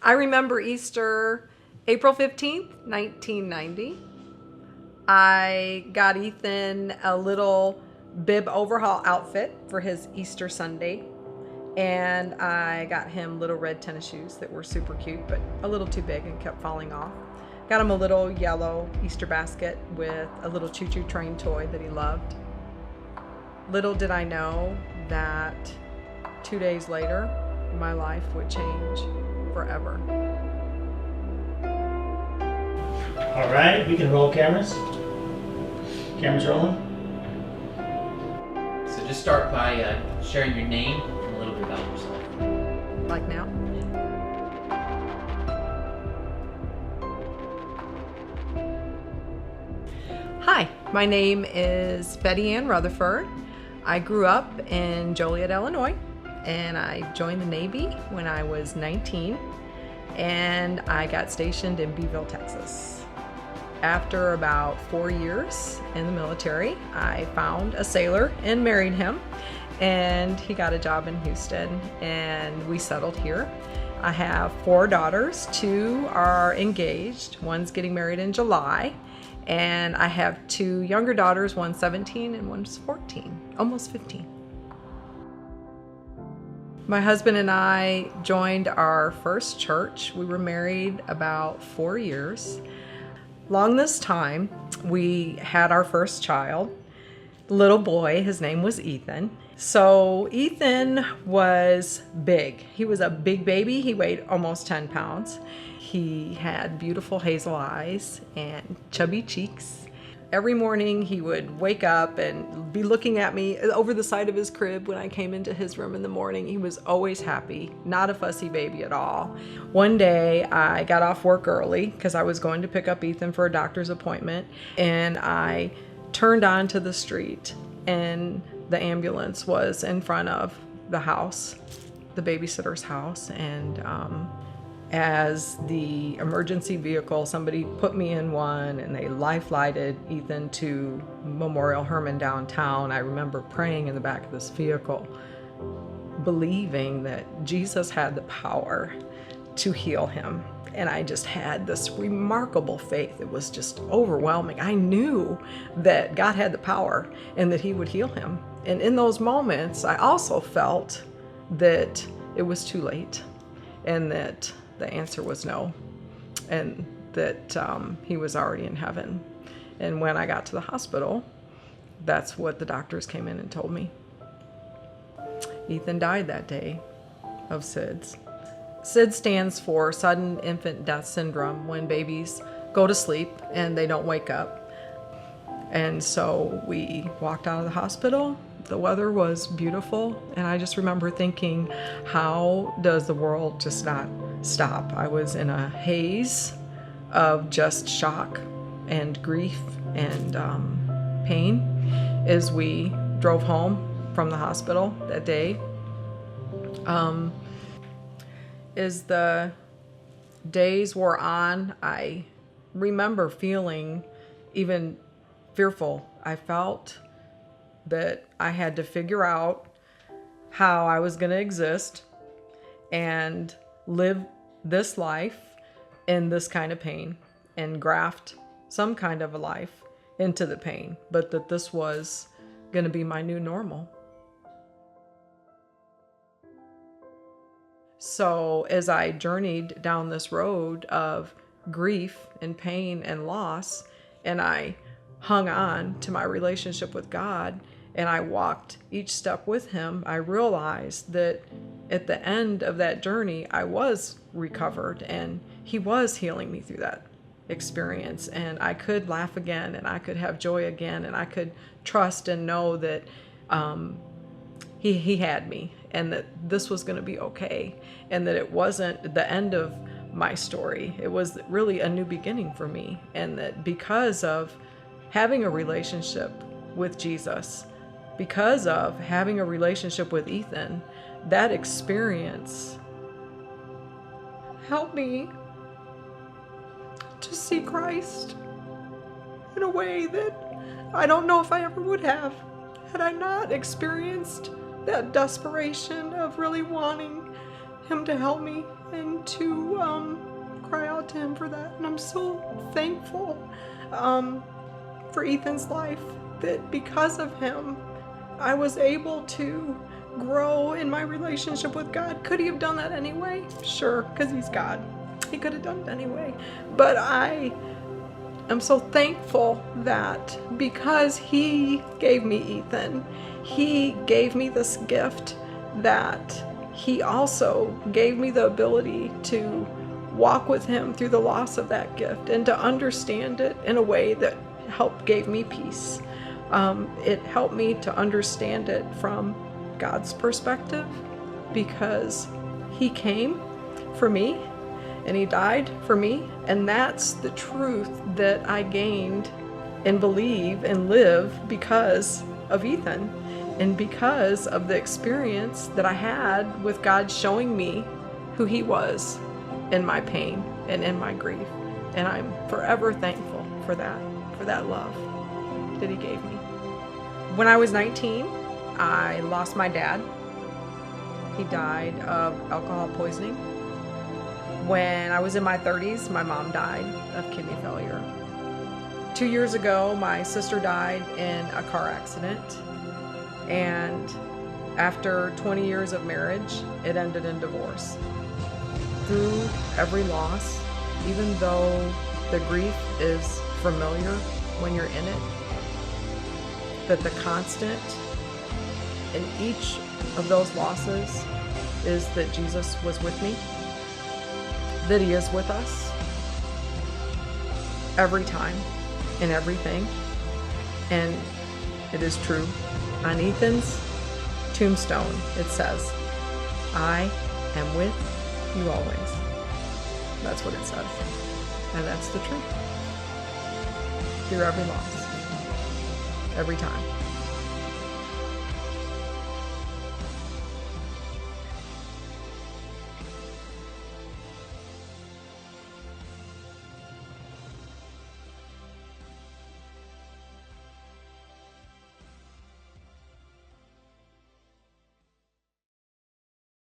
I remember Easter, April 15th, 1990. I got Ethan a little bib overhaul outfit for his Easter Sunday. And I got him little red tennis shoes that were super cute, but a little too big and kept falling off. Got him a little yellow Easter basket with a little choo-choo train toy that he loved. Little did I know that 2 days later, my life would change forever. All right, we can roll cameras. Cameras rolling. So just start by sharing your name and a little bit about yourself. Like now? Hi, my name is Betty Ann Rutherford. I grew up in Joliet, Illinois, and I joined the Navy when I was 19, and I got stationed in Beeville, Texas. After about 4 years in the military, I found a sailor and married him, and he got a job in Houston, and we settled here. I have 4 daughters. 2 are engaged. One's getting married in July, and I have 2 younger daughters, one's 17 and one's 14, almost 15. My husband and I joined our first church. We were married about 4 years. Along this time, we had our first child, little boy. His name was Ethan. So Ethan was big. He was a big baby. He weighed almost 10 pounds. He had beautiful hazel eyes and chubby cheeks. Every morning he would wake up and be looking at me over the side of his crib when I came into his room in the morning. He was always happy, not a fussy baby at all. One day I got off work early because I was going to pick up Ethan for a doctor's appointment, and I turned onto the street and the ambulance was in front of the house, the babysitter's house, and as the emergency vehicle, somebody put me in one and they life-flighted Ethan to Memorial Hermann downtown. I remember praying in the back of this vehicle, believing that Jesus had the power to heal him. And I just had this remarkable faith. It was just overwhelming. I knew that God had the power and that he would heal him. And in those moments, I also felt that it was too late and that the answer was no, and that he was already in heaven. And when I got to the hospital, that's what the doctors came in and told me. Ethan died that day of SIDS. SIDS stands for Sudden Infant Death Syndrome, when babies go to sleep and they don't wake up. And so we walked out of the hospital. The weather was beautiful, and I just remember thinking, how does the world just not stop? I was in a haze of just shock and grief and pain as we drove home from the hospital that day. As the days wore on, I remember feeling even fearful. I felt that I had to figure out how I was going to exist and live this life in this kind of pain and graft some kind of a life into the pain, but that this was going to be my new normal. So as I journeyed down this road of grief and pain and loss, and I hung on to my relationship with God, and I walked each step with him, I realized that at the end of that journey, I was recovered, and he was healing me through that experience, and I could laugh again, and I could have joy again, and I could trust and know that he had me, and that this was going to be okay, and that it wasn't the end of my story. It was really a new beginning for me, and that because of having a relationship with Jesus, because of having a relationship with Ethan, that experience helped me to see Christ in a way that I don't know if I ever would have had I not experienced that desperation of really wanting him to help me and to cry out to him for that. And I'm so thankful for Ethan's life, that because of him, I was able to grow in my relationship with God. Could he have done that anyway? Sure, because he's God. He could have done it anyway. But I am so thankful that because he gave me Ethan, he gave me this gift, that he also gave me the ability to walk with him through the loss of that gift and to understand it in a way that gave me peace. It helped me to understand it from God's perspective, because he came for me and he died for me, and that's the truth that I gained and believe and live because of Ethan, and because of the experience that I had with God showing me who he was in my pain and in my grief. And I'm forever thankful for that love that he gave me. When I was 19, I lost my dad. He died of alcohol poisoning. When I was in my 30s, my mom died of kidney failure. 2 years ago, my sister died in a car accident. And after 20 years of marriage, it ended in divorce. Through every loss, even though the grief is familiar when you're in it, that the constant in each of those losses is that Jesus was with me, that he is with us every time in everything. And it is true. On Ethan's tombstone, it says, "I am with you always." That's what it says. And that's the truth. Through every loss. Every time.